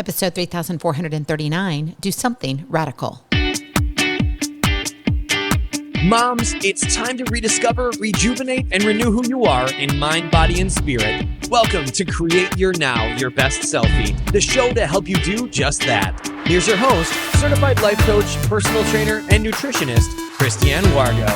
Episode 3439, Do Something Radical. Moms, it's time to rediscover, rejuvenate, and renew who you are in mind, body, and spirit. Welcome to Create Your Now, Your Best Selfie, the show to help you do just that. Here's your host, certified life coach, personal trainer, and nutritionist, Kristianne Wargo.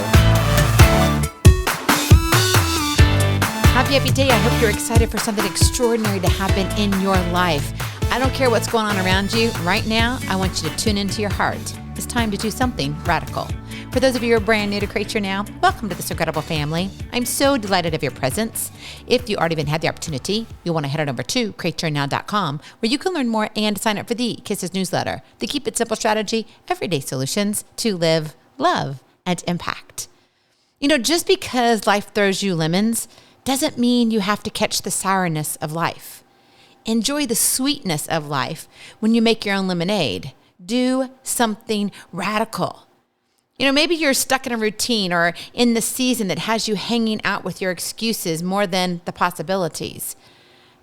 Happy day. I hope you're excited for something extraordinary to happen in your life. I don't care what's going on around you. Right now, I want you to tune into your heart. It's time to do something radical. For those of you who are brand new to Create Your Now, welcome to this incredible family. I'm so delighted of your presence. If you already even had the opportunity, you'll want to head on over to createyournow.com, where you can learn more and sign up for the Kisses newsletter, the Keep It Simple strategy, everyday solutions to live, love, and impact. You know, just because life throws you lemons doesn't mean you have to catch the sourness of life. Enjoy the sweetness of life when you make your own lemonade. Do something radical. You know, maybe you're stuck in a routine or in the season that has you hanging out with your excuses more than the possibilities.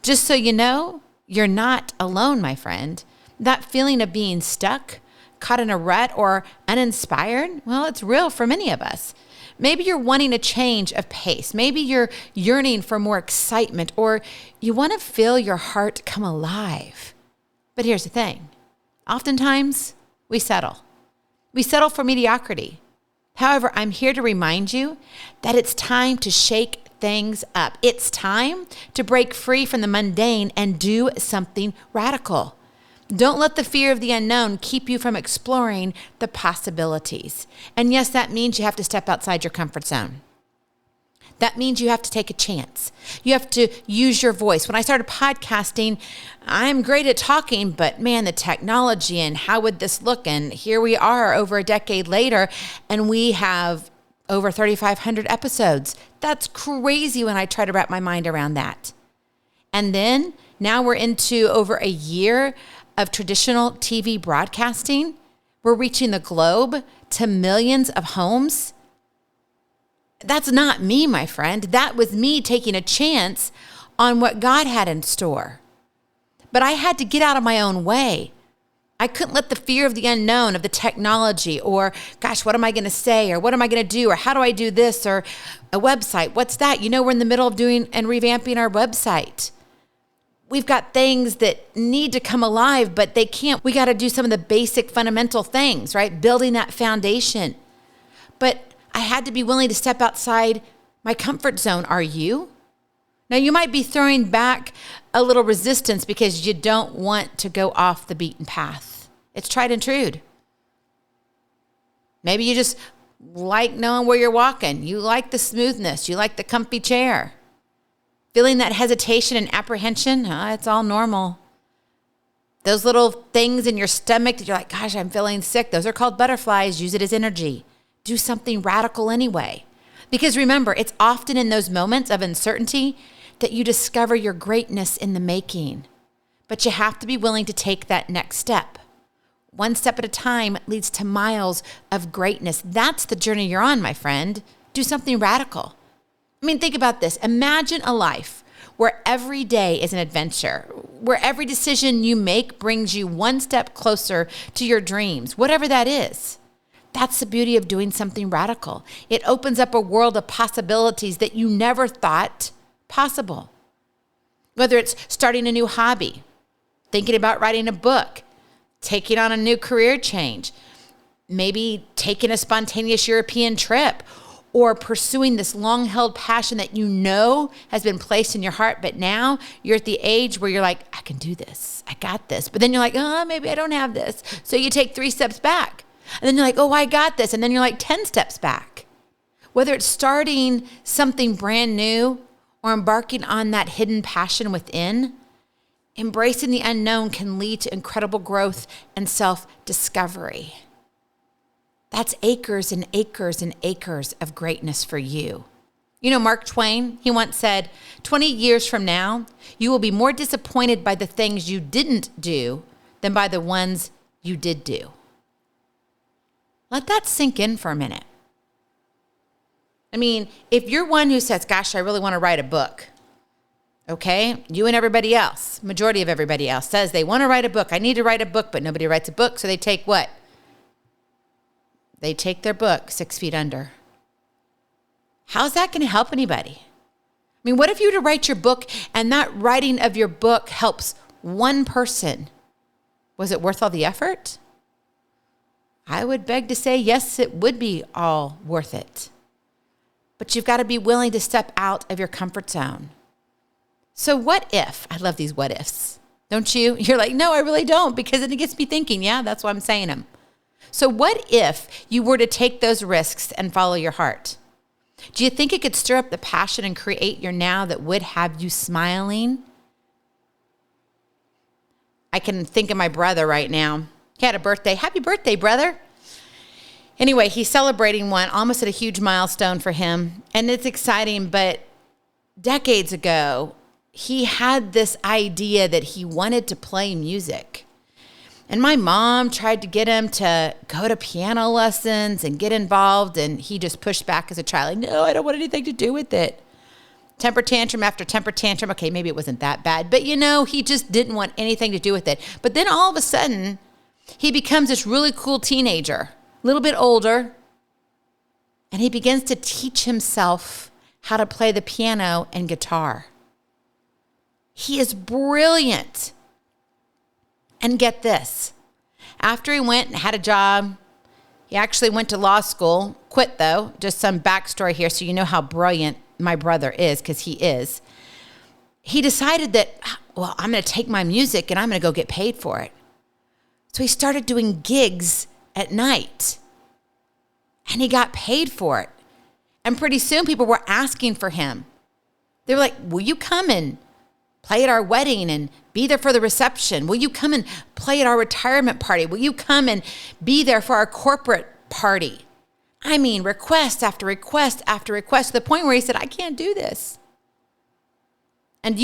Just so you know, you're not alone, my friend. That feeling of being stuck, caught in a rut, or uninspired, well, it's real for many of us. Maybe you're wanting a change of pace. Maybe you're yearning for more excitement, or you want to feel your heart come alive. But here's the thing. Oftentimes, we settle. We settle for mediocrity. However, I'm here to remind you that it's time to shake things up. It's time to break free from the mundane and do something radical. Don't let the fear of the unknown keep you from exploring the possibilities. And yes, that means you have to step outside your comfort zone. That means you have to take a chance. You have to use your voice. When I started podcasting, I'm great at talking, but man, the technology and how would this look? And here we are over a decade later, and we have over 3,500 episodes. That's crazy when I try to wrap my mind around that. And then now we're into over a year of traditional TV broadcasting. We're reaching the globe to millions of homes. That's not me, my friend. That was me taking a chance on what God had in store. But I had to get out of my own way. I couldn't let the fear of the unknown, of the technology, or gosh, what am I going to say? Or what am I going to do? Or how do I do this? Or a website. What's that? You know, we're in the middle of doing and revamping our website. We've got things that need to come alive, but they can't. We got to do some of the basic fundamental things, right? Building that foundation. But I had to be willing to step outside my comfort zone. Are you? Now, you might be throwing back a little resistance because you don't want to go off the beaten path. It's tried and true. Maybe you just like knowing where you're walking. You like the smoothness. You like the comfy chair. Feeling that hesitation and apprehension, it's all normal. Those little things in your stomach that you're like, gosh, I'm feeling sick. Those are called butterflies. Use it as energy. Do something radical anyway. Because remember, it's often in those moments of uncertainty that you discover your greatness in the making. But you have to be willing to take that next step. One step at a time leads to miles of greatness. That's the journey you're on, my friend. Do something radical. I mean, think about this. Imagine a life where every day is an adventure, where every decision you make brings you one step closer to your dreams, whatever that is. That's the beauty of doing something radical. It opens up a world of possibilities that you never thought possible. Whether it's starting a new hobby, thinking about writing a book, taking on a new career change, maybe taking a spontaneous European trip, or pursuing this long-held passion that you know has been placed in your heart, but now you're at the age where you're like, I can do this. I got this. But then you're like, maybe I don't have this. So you take 3 steps back. And then you're like, I got this. And then you're like 10 steps back. Whether it's starting something brand new or embarking on that hidden passion within, embracing the unknown can lead to incredible growth and self-discovery. That's acres and acres and acres of greatness for you. You know, Mark Twain, he once said, 20 years from now, you will be more disappointed by the things you didn't do than by the ones you did do. Let that sink in for a minute. I mean, if you're one who says, gosh, I really want to write a book. Okay? You and everybody else, majority of everybody else, says they want to write a book. I need to write a book, but nobody writes a book. So they take what? They take their book 6 feet under. How's that going to help anybody? I mean, what if you were to write your book and that writing of your book helps one person? Was it worth all the effort? I would beg to say, yes, it would be all worth it. But you've got to be willing to step out of your comfort zone. So what if? I love these what ifs. Don't you? You're like, no, I really don't, because it gets me thinking. Yeah, that's why I'm saying them. So what if you were to take those risks and follow your heart? Do you think it could stir up the passion and create your now that would have you smiling? I can think of my brother right now. He had a birthday. Happy birthday, brother. Anyway, he's celebrating one, almost at a huge milestone for him. And it's exciting, but decades ago, he had this idea that he wanted to play music. And my mom tried to get him to go to piano lessons and get involved, and he just pushed back as a child. Like, no, I don't want anything to do with it. Temper tantrum after temper tantrum. Okay, maybe it wasn't that bad, but he just didn't want anything to do with it. But then all of a sudden, he becomes this really cool teenager, a little bit older, and he begins to teach himself how to play the piano and guitar. He is brilliant. And get this, after he went and had a job, he actually went to law school, quit though, just some backstory here so you know how brilliant my brother is, because he is. He decided that, well, I'm going to take my music and I'm going to go get paid for it. So he started doing gigs at night and he got paid for it. And pretty soon people were asking for him. They were like, will you come and play at our wedding and be there for the reception? Will you come and play at our retirement party? Will you come and be there for our corporate party? I mean, request after request after request, to the point where he said, I can't do this. And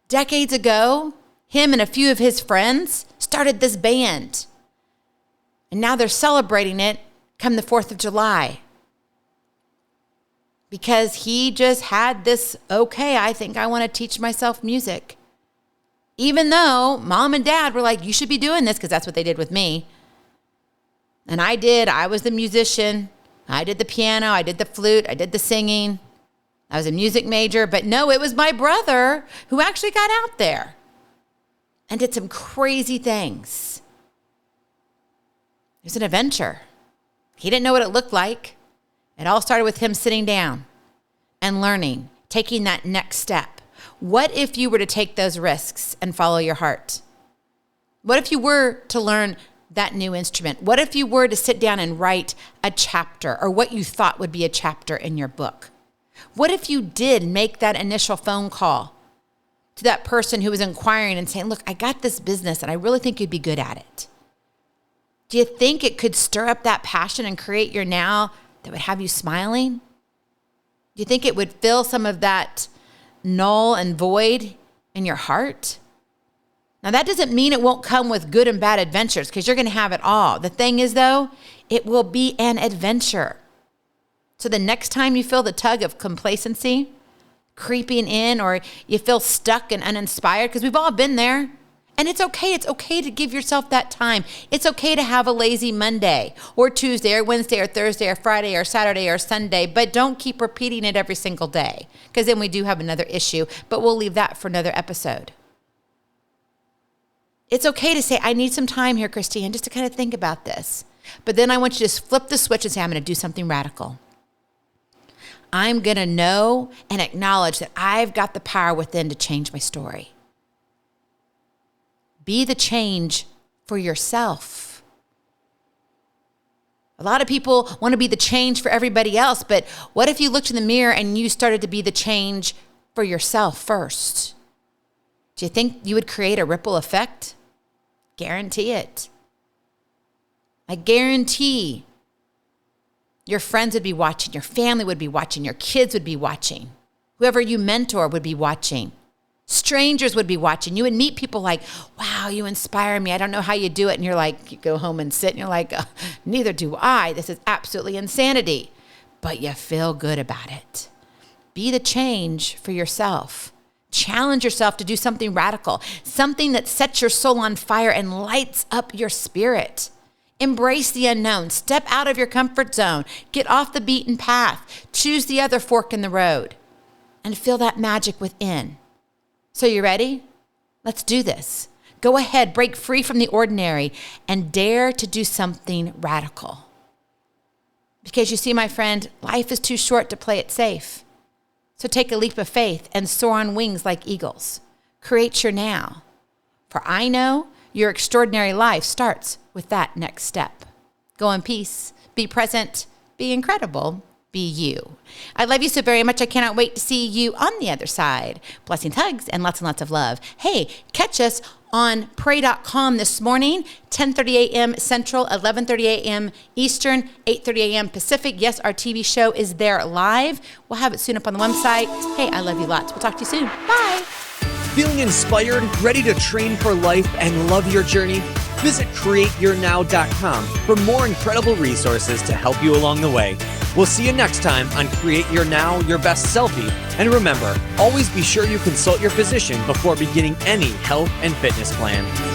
decades ago, him and a few of his friends started this band. And now they're celebrating it come the 4th of July. Because he just had this, okay, I think I want to teach myself music. Even though mom and dad were like, you should be doing this, because that's what they did with me. And I did. I was the musician. I did the piano. I did the flute. I did the singing. I was a music major. But no, it was my brother who actually got out there and did some crazy things. It was an adventure. He didn't know what it looked like. It all started with him sitting down and learning, taking that next step. What if you were to take those risks and follow your heart? What if you were to learn that new instrument? What if you were to sit down and write a chapter, or what you thought would be a chapter in your book? What if you did make that initial phone call to that person who was inquiring and saying, look, I got this business and I really think you'd be good at it? Do you think it could stir up that passion and create your now that would have you smiling? Do you think it would fill some of that null and void in your heart? Now, that doesn't mean it won't come with good and bad adventures, because you're going to have it all. The thing is, though, it will be an adventure. So the next time you feel the tug of complacency creeping in, or you feel stuck and uninspired, because we've all been there. And it's okay. It's okay to give yourself that time. It's okay to have a lazy Monday or Tuesday or Wednesday or Thursday or Friday or Saturday or Sunday, but don't keep repeating it every single day, because then we do have another issue, but we'll leave that for another episode. It's okay to say, I need some time here, Kristianne, just to kind of think about this. But then I want you to just flip the switch and say, I'm going to do something radical. I'm going to know and acknowledge that I've got the power within to change my story. Be the change for yourself. A lot of people want to be the change for everybody else, but what if you looked in the mirror and you started to be the change for yourself first? Do you think you would create a ripple effect? Guarantee it. I guarantee your friends would be watching, your family would be watching, your kids would be watching, whoever you mentor would be watching. Strangers would be watching. You would meet people like, wow, you inspire me. I don't know how you do it. And you're like, you go home and sit and you're like, neither do I. This is absolutely insanity. But you feel good about it. Be the change for yourself. Challenge yourself to do something radical, something that sets your soul on fire and lights up your spirit. Embrace the unknown. Step out of your comfort zone. Get off the beaten path. Choose the other fork in the road and feel that magic within. So you ready? Let's do this. Go ahead, break free from the ordinary and dare to do something radical. Because you see, my friend, life is too short to play it safe. So take a leap of faith and soar on wings like eagles. Create your now. For I know your extraordinary life starts with that next step. Go in peace, be present, be incredible, be you. I love you so very much. I cannot wait to see you on the other side. Blessings, hugs, and lots of love. Hey, catch us on pray.com this morning, 10:30 a.m. Central, 11:30 a.m. Eastern, 8:30 a.m. Pacific. Yes, our TV show is there live. We'll have it soon up on the website. Hey, I love you lots. We'll talk to you soon. Bye. Feeling inspired, ready to train for life, and love your journey? Visit createyournow.com for more incredible resources to help you along the way. We'll see you next time on Create Your Now, Your Best Selfie. And remember, always be sure you consult your physician before beginning any health and fitness plan.